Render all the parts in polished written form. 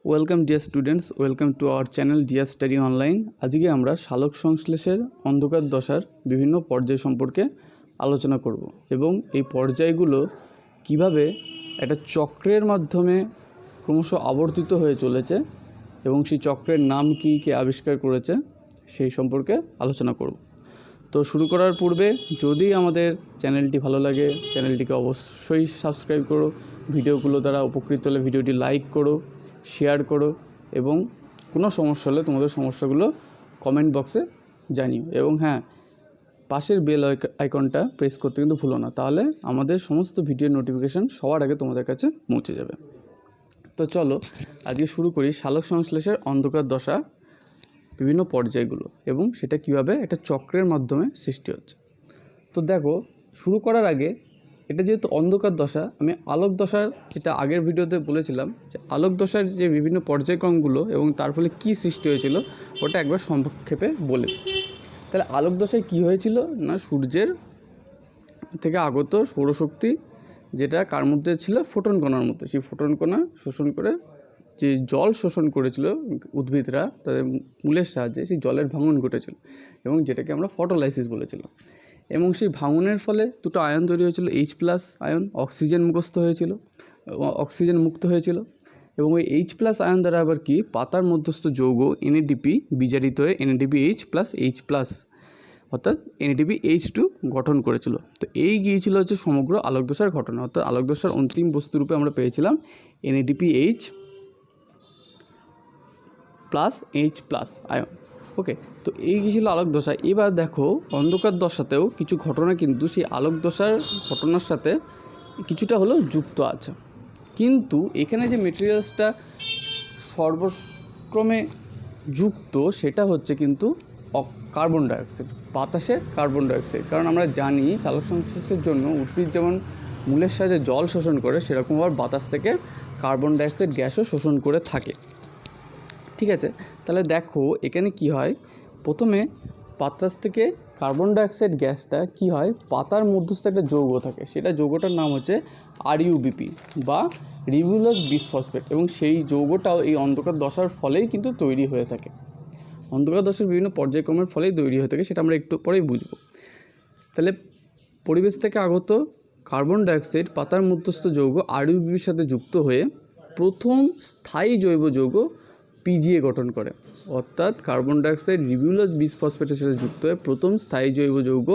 Welcome dear students, welcome to our channel deer study online. আজকে আমরা সালোক সংশ্লেষের অন্ধকার দশার বিভিন্ন পর্যায় সম্পর্কে আলোচনা করব এবং এই পর্যায়গুলো কিভাবে একটা চক্রের মাধ্যমে ক্রমশ আবর্তিত হয়ে চলেছে এবং সেই চক্রের নাম কী, কে আবিষ্কার করেছে সেই সম্পর্কে আলোচনা করব। তো শুরু করার পূর্বে যদি আমাদের চ্যানেলটি ভালো লাগে চ্যানেলটিকে অবশ্যই সাবস্ক্রাইব করো, ভিডিওগুলো দ্বারা উপকৃত হলে ভিডিওটি লাইক করো, শেয়ার করো এবং কোনো সমস্যা হলে তোমাদের সমস্যাগুলো কমেন্ট বক্সে জানিও। এবং হ্যাঁ, পাশের বেল আইকনটা প্রেস করতে কিন্তু ভুলো না, তাহলে আমাদের সমস্ত ভিডিওর নোটিফিকেশান সবার আগে তোমাদের কাছে পৌঁছে যাবে। তো চলো আজকে শুরু করি সালোক সংশ্লেষের অন্ধকার দশা বিভিন্ন পর্যায়গুলো এবং সেটা কীভাবে একটা চক্রের মাধ্যমে সৃষ্টি হচ্ছে। তো দেখো, শুরু করার আগে এটা যেহেতু অন্ধকার দশা, আমি আলোক দশার যেটা আগের ভিডিওতে বলেছিলাম যে আলোক দশার যে বিভিন্ন পর্যায়ক্রমগুলো এবং তার ফলে কী সৃষ্টি হয়েছিল ওটা একবার সংক্ষেপে বলে। তাহলে আলোক দশায় কী হয়েছিল না, সূর্যের থেকে আগত সৌরশক্তি যেটা কার মধ্যে ছিল, ফোটন কণার মধ্যে, সেই ফোটন কণা শোষণ করে যে জল শোষণ করেছিল উদ্ভিদরা তাদের মূলের সাহায্যে, সেই জলের ভাঙন ঘটেছিল এবং যেটাকে আমরা ফটোলাইসিস বলেছিলাম। এবং সেই ভাঙনের ফলে দুটো আয়ন তৈরি হয়েছিল, H+ আয়ন, অক্সিজেন মুক্ত হয়েছিল এবং ওই H+ আয়ন দ্বারা আবার কি পাতার মধ্যস্থ যৌগ NADP বিজারিত হয়ে NADPH+H+, অর্থাৎ NADPH2 গঠন করেছিল। তো এই গিয়েছিল হচ্ছে সমগ্র আলোকদশার ঘটনা, অর্থাৎ আলোকদশার অন্তিম বস্তুরূপে আমরা পেয়েছিলাম NADPH+H+ আয়ন। ওকে, তো এই গিয়েছিল আলোক দশা। এবার দেখো, অন্ধকার দশাতেও কিছু ঘটনা কিন্তু সেই আলোক দশার ঘটনার সাথে কিছুটা হলেও যুক্ত আছে, কিন্তু এখানে যে মেটেরিয়ালসটা সর্বক্রমে যুক্ত সেটা হচ্ছে কিন্তু কার্বন ডাইঅক্সাইড, বাতাসের কার্বন ডাইঅক্সাইড। কারণ আমরা জানি সালোক সংশ্লেষের জন্য উদ্ভিদ যেমন মূলের সাহায্যে জল শোষণ করে, সেরকম আবার বাতাস থেকে কার্বন ডাইঅক্সাইড গ্যাসও শোষণ করে থাকে। ঠিক আছে, তাহলে দেখো এখানে কি হয়, প্রথমে বাতাস থেকে কার্বন ডাইঅক্সাইড গ্যাসটা কি হয়, পাতার মধ্যস্থ একটা যৌগ থাকে, সেটা যৌগটার নাম হচ্ছে RUBP বা রিবুলাস বিসফসফেট, এবং সেই যৌগটাও এই অন্ধকার দশার ফলেই কিন্তু তৈরি হয়ে থাকে। অন্ধকার দশার বিভিন্ন পর্যায়ক্রমের ফলেই তৈরি হয়ে থাকে, সেটা আমরা একটু পরেই বুঝবো। তাহলে পরিবেশ থেকে আগত কার্বন ডাইঅক্সাইড পাতার মধ্যস্থ যৌগ RUBPর সাথে যুক্ত হয়ে প্রথম স্থায়ী জৈব যৌগ PGA গঠন করে, অর্থাৎ কার্বন ডাইঅক্সাইড রিবুলাস বিসফসফেটের সাথে যুক্ত হয়ে প্রথম স্থায়ী জৈব যৌগ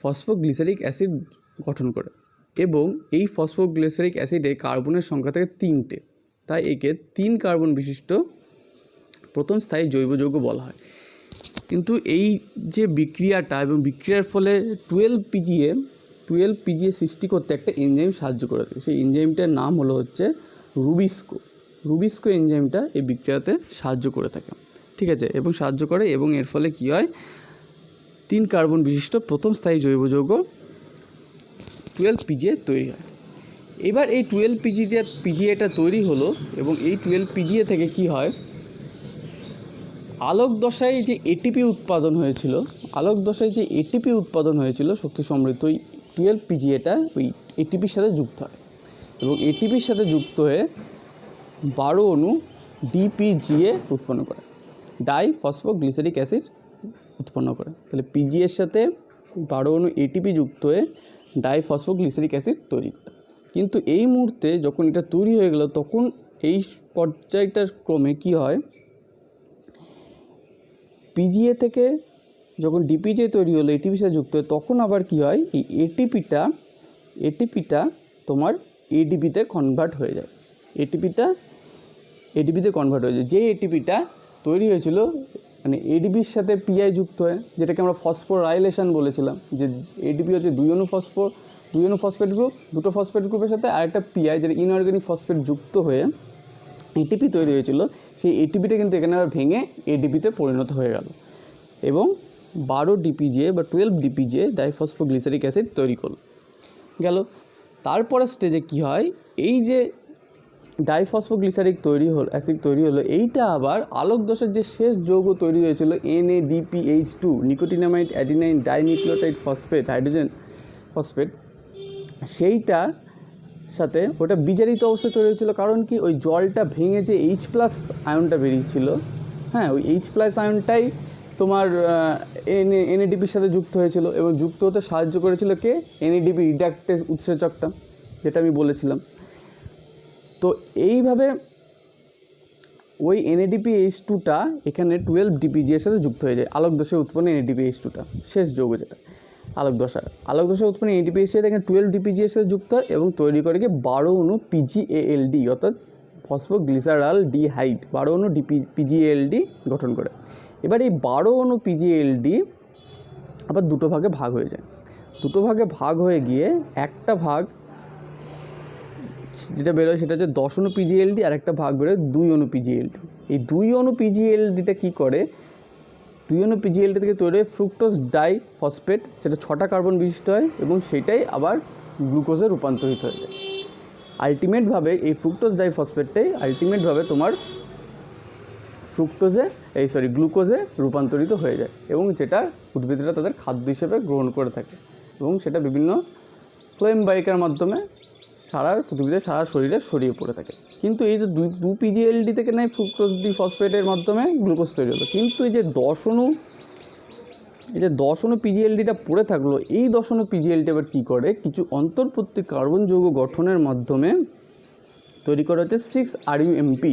ফসফোগ্লিসারিক অ্যাসিড গঠন করে। এবং এই ফসফোগ্লিসারিক অ্যাসিডে কার্বনের সংখ্যা থাকে 3টে, তাই একে 3 কার্বন বিশিষ্ট প্রথম স্থায়ী জৈব যৌগ বলা হয়। কিন্তু এই যে বিক্রিয়াটা এবং বিক্রিয়ার ফলে 12 PGA সৃষ্টি করতে একটা এনজাইম সাহায্য করে থাকে, সেই এনজাইমটার নাম হলো হচ্ছে রুবিস্কো এনজাইমটা এই বিক্রিয়াতে সাহায্য করে থাকে। ঠিক আছে, এবং সাহায্য করে এবং এর ফলে কি হয়, 3 কার্বন বিশিষ্ট প্রথম স্থায়ী জৈব যৌগ 12 PGA তৈরি হয়। এবার এই 12 PGAটা তৈরি হলো এবং এই 12 PGA থেকে কি হয়, আলোক দশায় যে ATP উৎপাদন হয়েছিল শক্তি সমৃদ্ধ, ওই 12 PGAটা ওই ATPর সাথে যুক্ত হয় এবং ATPর সাথে যুক্ত হয়ে 12 অণু DPGA উৎপন্ন করে, ডাইফসফোগ্লিসারিক অ্যাসিড উৎপন্ন করে। তাহলে PGAর সাথে 12 অণু ATP যুক্ত হয়ে ডাইফসফোগ্লিসারিক অ্যাসিড তৈরি করে। কিন্তু এই মুহূর্তে যখন এটা তৈরি হয়ে গেল, তখন এই পর্যায়টার ক্রমে কি হয়, PGA থেকে যখন DPGA তৈরি হলো ATPর সাথে যুক্ত হয়, তখন আবার কি হয়, এই ATPটা তোমার ADPতে কনভার্ট হয়ে যায়। যে ATPটা তৈরি হয়েছিল মানে ADPর সাথে PI যুক্ত হয়, যেটাকে আমরা ফসফোরাইলেশন বলেছিলাম, যে ADP হচ্ছে দুই অনু ফসফেট গ্রুপ, দুটো ফসফেট গ্রুপের সাথে আরেকটা PI যেটা ইনঅর্গানিক ফসফেট যুক্ত হয়ে ATP তৈরি হয়েছিল, সেই ATPটা কিন্তু এখানে আবার ভেঙে ADPতে পরিণত হয়ে গেল এবং 12 DPGA বা 12 DPGA ডাইফসফোগ্লিসারিক অ্যাসিড তৈরি গেল। তারপরে স্টেজে কি হয়, এই যে ডাইফসফোগ্লিসারিক অ্যাসিড তৈরি হলো, এইটা আবার আলোক দশার যে শেষ যৌগ তৈরি হয়েছিল NADPH2 nicotinamide adenine dinucleotide phosphate hydrogen phosphate, সেইটা সাথে ওটা বিজারিত অবস্থায় তৈরি হয়েছিল, কারণ কি ওই জলটা ভেঙে যে H+ আয়নটা বেরিয়েছিল, হ্যাঁ ওই H+ আয়নটাই তোমার NADPর সাথে যুক্ত হয়েছিল এবং যুক্ত হতে সাহায্য করেছিল কে? NADP রিডাকটেজ উৎসেচকটা, যেটা আমি বলেছিলাম। তো এইভাবে ওই NADPH2টা এখানে 12DPG এর সাথে যুক্ত হয়ে যায়, আলোক দশায় উৎপন্ন NADPH2টা, শেষ যৌগ যেটা আলোক দশায় উৎপন্ন NADPH এখানে 12DPG এর সাথে যুক্ত হয় এবং তৈরি করে কি 12 অণু PGALD, অর্থাৎ ফসফোগ্লিসারালডিহাইড, 12 অণু PGALD গঠন করে। এবার এই 12 অণু PGALD আবার দুটো ভাগে ভাগ হয়ে যায়, দুটো ভাগে ভাগ হয়ে গিয়ে একটা ভাগ যেটা বেরোয় সেটা হচ্ছে 10 অণু PGALD, আর একটা ভাগ বেরোয় 2 অণু PGALD। এই 2 অণু PGALDটা কী করে? 2 অণু PGALD থেকে তৈরি হয় ফ্রুক্টোজ ডাইফসফেট, যেটা 6টা কার্বন বিশিষ্ট হয় এবং সেটাই আবার গ্লুকোজে রূপান্তরিত হয়ে যায়। আলটিমেটভাবে এই ফ্রুক্টোজ ডাইফসফেটটাই আলটিমেটভাবে তোমার গ্লুকোজে রূপান্তরিত হয়ে যায় এবং যেটা উদ্ভিদরা তাদের খাদ্য হিসেবে গ্রহণ করে থাকে এবং সেটা বিভিন্ন ফ্লোয়েম বাইকের মাধ্যমে উদ্ভিদের সারা শরীরে ছড়িয়ে পড়ে থাকে। কিন্তু এই যে 2 PGALD থেকে নেয় ফ্রুক্টোজ ডিফসফেটের মাধ্যমে গ্লুকোজ তৈরি হলো, কিন্তু এই যে 10 অণু PGALDটা পড়ে থাকলো, এই 10 অণু PGALD আবার কী করে? কিছু অন্তর্বর্তী কার্বন যৌগ গঠনের মাধ্যমে তৈরি করা হচ্ছে 6-RUMP,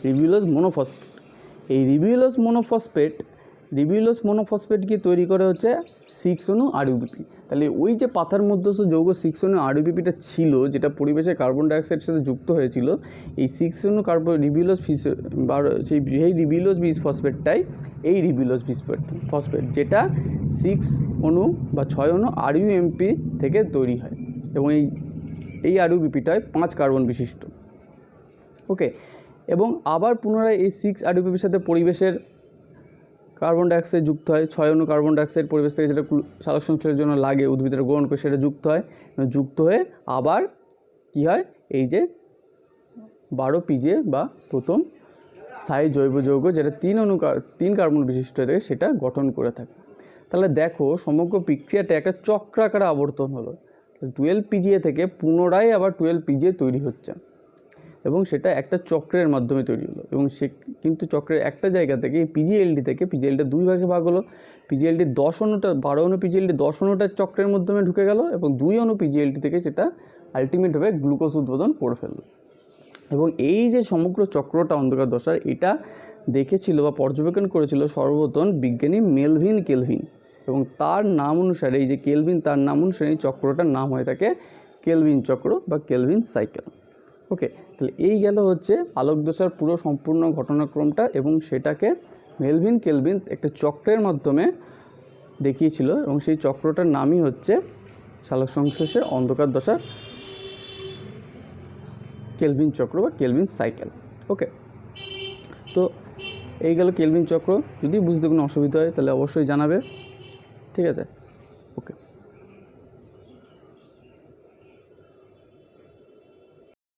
রিবিউলোজ মোনোফসফেট। এই রিবিউলোজ মোনোফসফেট কি তৈরি করে হচ্ছে 6 অণু RUBP। তাহলে ওই যে পাতার মধ্যস্থ যৌগ 6 অণু RUBPটা ছিল, যেটা পরিবেশে কার্বন ডাইঅক্সাইডের সাথে যুক্ত হয়েছিল, এই 6 অণু সেই রিবিউলোজ বিসফসফেটটাই এই রিবিউলোজ বিসফসফেট, যেটা 6 অণু বা 6 অণু RUMP থেকে তৈরি হয় এবং এই RUBPটা 5 কার্বন বিশিষ্ট। ওকে, এবং আবার পুনরায় এই 6 RUBPর সাথে পরিবেশের কার্বন ডাইঅক্সাইড যুক্ত হয়, 6 অণু কার্বন ডাইঅক্সাইড পরিবেশ থেকে যেটা সালোক সংশ্লেষের জন্য লাগে উদ্ভিদের গ্রহণ করে, সেটা যুক্ত হয়, যুক্ত হয়ে আবার কি হয়? এই যে 12 PGA বা প্রথম স্থায়ী জৈব যৌগ, যেটা 3 কার্বন বিশিষ্ট হয়ে থাকে, সেটা গঠন করে থাকে। তাহলে দেখো সমগ্র প্রক্রিয়াটা একটা চক্রাকারে আবর্তন হলো। 12 PGA থেকে পুনরায় আবার 12 PGA তৈরি হচ্ছে এবং সেটা একটা চক্রের মাধ্যমে তৈরি হলো এবং কিন্তু চক্রের একটা জায়গা থেকে PGALD থেকে PGALD 2 ভাগে ভাগ হলো। PGALD 10 অণুটা 12 অণু PGALD 10 অণুটা চক্রের মাধ্যমে ঢুকে গেল এবং 2 অণু PGALD থেকে সেটা আলটিমেটভাবে গ্লুকোজ উৎপাদন করে ফেললো। এবং এই যে সমগ্র চক্রটা অন্ধকার দশার, এটা দেখেছিল বা পর্যবেক্ষণ করেছিল সর্বপ্রথম বিজ্ঞানী মেলভিন কেলভিন, এবং তার নাম অনুসারে এই যে কেলভিন, তার নাম অনুসারে এই চক্রটার নাম হয়ে থাকে কেলভিন চক্র বা কেলভিন সাইকেল। ওকে, তাহলে এই গেল হচ্ছে আলোক দশার পুরো সম্পূর্ণ ঘটনাক্রমটা এবং সেটাকে মেলভিন কেলভিন একটা চক্রের মাধ্যমে দেখিয়েছিল এবং সেই চক্রটার নামই হচ্ছে সালোক সংশ্লেষের অন্ধকার দশার কেলভিন চক্র বা কেলভিন সাইকেল। ওকে, তো এই গেল কেলভিন চক্র। যদি বুঝতে কোনো অসুবিধা হয় তাহলে অবশ্যই জানাবে, ঠিক আছে? ওকে।